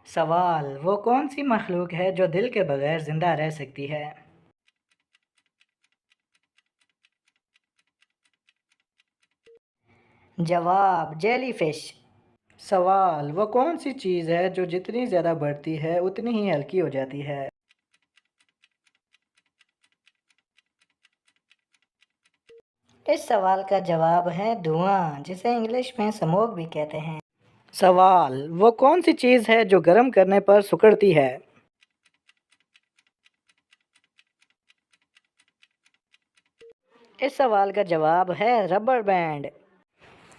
सवाल: वो कौन सी मखलूक है जो दिल के बगैर जिंदा रह सकती है? जवाब: जेलीफिश। सवाल: वो कौन सी चीज़ है जो जितनी ज़्यादा बढ़ती है उतनी ही हल्की हो जाती है? इस सवाल का जवाब है धुआं, जिसे इंग्लिश में स्मोक भी कहते हैं। सवाल: वो कौन सी चीज़ है जो गर्म करने पर सिकुड़ती है? इस सवाल का जवाब है रबर बैंड।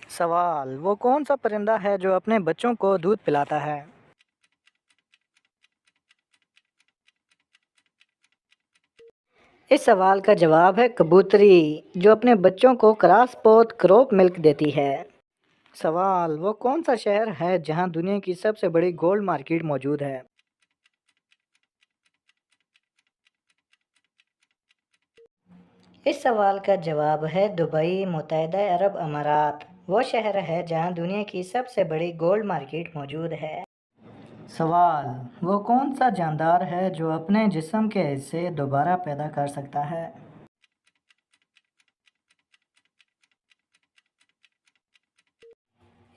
सवाल: वो कौन सा परिंदा है जो अपने बच्चों को दूध पिलाता है? इस सवाल का जवाब है कबूतरी, जो अपने बच्चों को क्रॉस पोत क्रॉप मिल्क देती है। सवाल: वो कौन सा शहर है जहां दुनिया की सबसे बड़ी गोल्ड मार्केट मौजूद है? इस सवाल का जवाब है दुबई, मुत्तहिदा अरब अमारात। वो शहर है जहां दुनिया की सबसे बड़ी गोल्ड मार्केट मौजूद है। सवाल: वो कौन सा जानदार है जो अपने जिस्म के हिस्से दोबारा पैदा कर सकता है?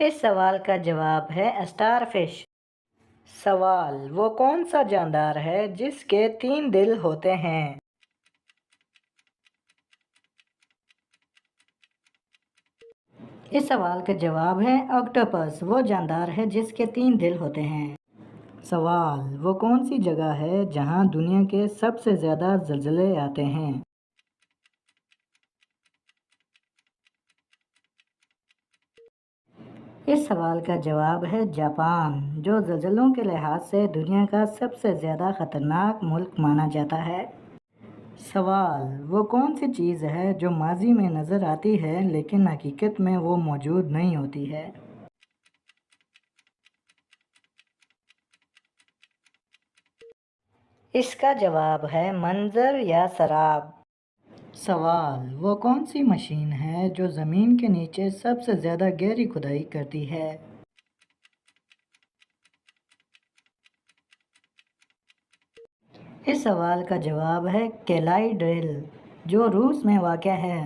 इस सवाल का जवाब है स्टारफिश। सवाल: वो कौन सा जानदार है जिसके 3 दिल होते हैं? इस सवाल का जवाब है ऑक्टोपस। वो जानदार है जिसके 3 दिल होते हैं। सवाल: वो कौन सी जगह है जहां दुनिया के सबसे ज़्यादा ज़लज़ले आते हैं? इस सवाल का जवाब है जापान, जो ज़लज़लों के लिहाज से दुनिया का सबसे ज़्यादा ख़तरनाक मुल्क माना जाता है। सवाल: वो कौन सी चीज़ है जो माजी में नज़र आती है लेकिन हकीकत में वो मौजूद नहीं होती है? इसका जवाब है मंजर या शराब। सवाल: वो कौन सी मशीन है जो ज़मीन के नीचे सबसे ज़्यादा गहरी खुदाई करती है? इस सवाल का जवाब है केलाई ड्रिल, जो रूस में वाक़ है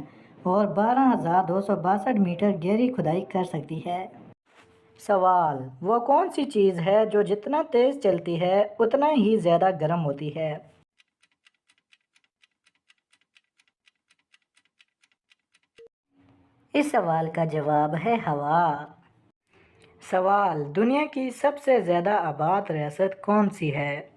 और 12,262 मीटर गहरी खुदाई कर सकती है। सवाल: वो कौन सी चीज़ है जो जितना तेज़ चलती है उतना ही ज़्यादा गर्म होती है? इस सवाल का जवाब है हवा। सवाल: दुनिया की सबसे ज़्यादा आबाद रियासत कौन सी है?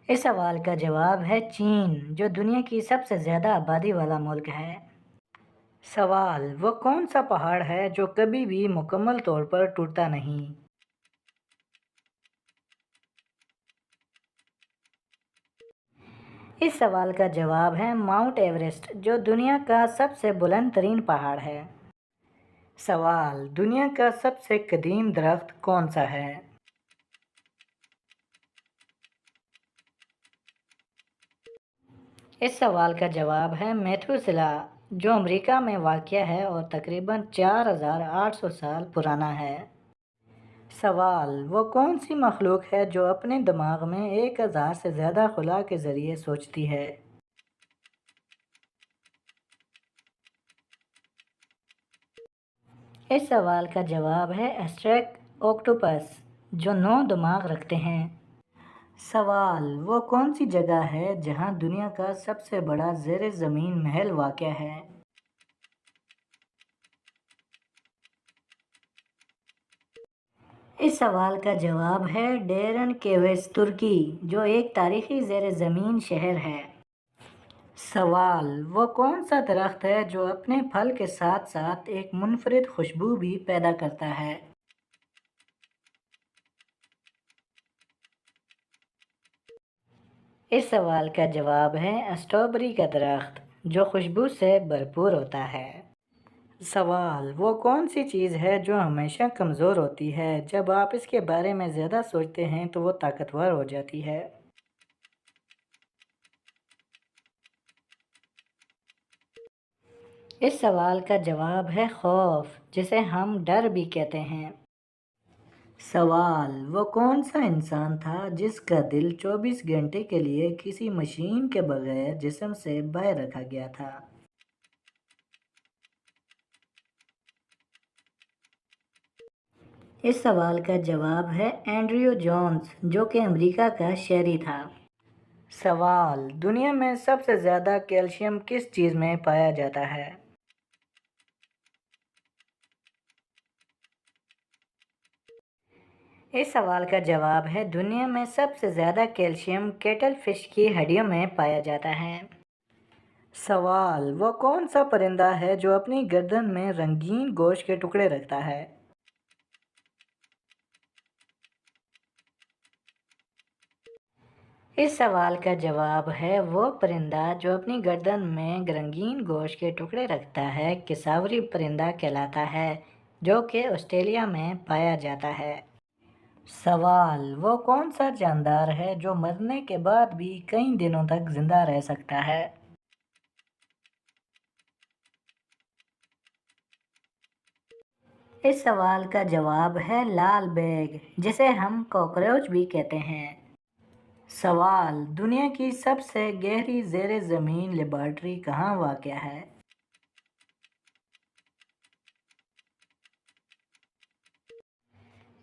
इस सवाल का जवाब है चीन, जो दुनिया की सबसे ज़्यादा आबादी वाला मुल्क है। सवाल: वो कौन सा पहाड़ है जो कभी भी मुकम्मल तौर पर टूटता नहीं? इस सवाल का जवाब है माउंट एवरेस्ट, जो दुनिया का सबसे बुलंद तरीन पहाड़ है। सवाल: दुनिया का सबसे कदीम दरख्त कौन सा है? इस सवाल का जवाब है मेथुसेला, जो अमेरिका में वाक़ है और तकरीबन 4,800 साल पुराना है। सवाल: वो कौन सी मखलूक है जो अपने दिमाग में 1,000 से ज़्यादा खुला के ज़रिए सोचती है? इस सवाल का जवाब है एस्ट्रेक ऑक्टोपस, जो 9 दिमाग रखते हैं। सवाल: वो कौन सी जगह है जहां दुनिया का सबसे बड़ा ज़ेर ज़मीन महल वाक़ है? इस सवाल का जवाब है डेरन केवेस, तुर्की, जो एक तारीख़ी ज़ेर ज़मीन शहर है। सवाल: वो कौन सा दरख्त है जो अपने फल के साथ साथ एक मुनफरिद खुशबू भी पैदा करता है? इस सवाल का जवाब है स्ट्रॉबेरी का दरख्त, जो खुशबू से भरपूर होता है। सवाल: वो कौन सी चीज़ है जो हमेशा कमज़ोर होती है, जब आप इसके बारे में ज़्यादा सोचते हैं तो वो ताकतवर हो जाती है? اس سوال کا جواب ہے خوف، جسے ہم ڈر بھی کہتے ہیں۔ سوال: وہ کون سا انسان تھا جس کا دل 24 گھنٹے کے لیے کسی مشین کے بغیر جسم سے باہر رکھا گیا تھا؟ اس سوال کا جواب ہے اینڈریو جونز، جو کہ امریکہ کا شہری تھا۔ سوال: دنیا میں سب سے زیادہ کیلشیم کس چیز میں پایا جاتا ہے؟ اس سوال کا جواب ہے دنیا میں سب سے زیادہ کیلشیم کیٹل فش کی ہڈیوں میں پایا جاتا ہے۔ سوال: وہ کون سا پرندہ ہے جو اپنی گردن میں رنگین گوشت کے ٹکڑے رکھتا ہے؟ اس سوال کا جواب ہے وہ پرندہ جو اپنی گردن میں رنگین گوشت کے ٹکڑے رکھتا ہے کساوری پرندہ کہلاتا ہے، جو کہ آسٹریلیا میں پایا جاتا ہے۔ سوال: وہ کون سا جاندار ہے جو مرنے کے بعد بھی کئی دنوں تک زندہ رہ سکتا ہے؟ اس سوال کا جواب ہے لال بیگ، جسے ہم کاکروچ بھی کہتے ہیں۔ سوال: دنیا کی سب سے گہری زیر زمین لیبارٹری کہاں واقع ہے؟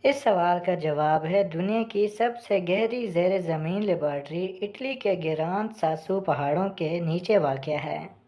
اس سوال کا جواب ہے دنیا کی سب سے گہری زیر زمین لیبارٹری اٹلی کے گران ساسو پہاڑوں کے نیچے واقع ہے۔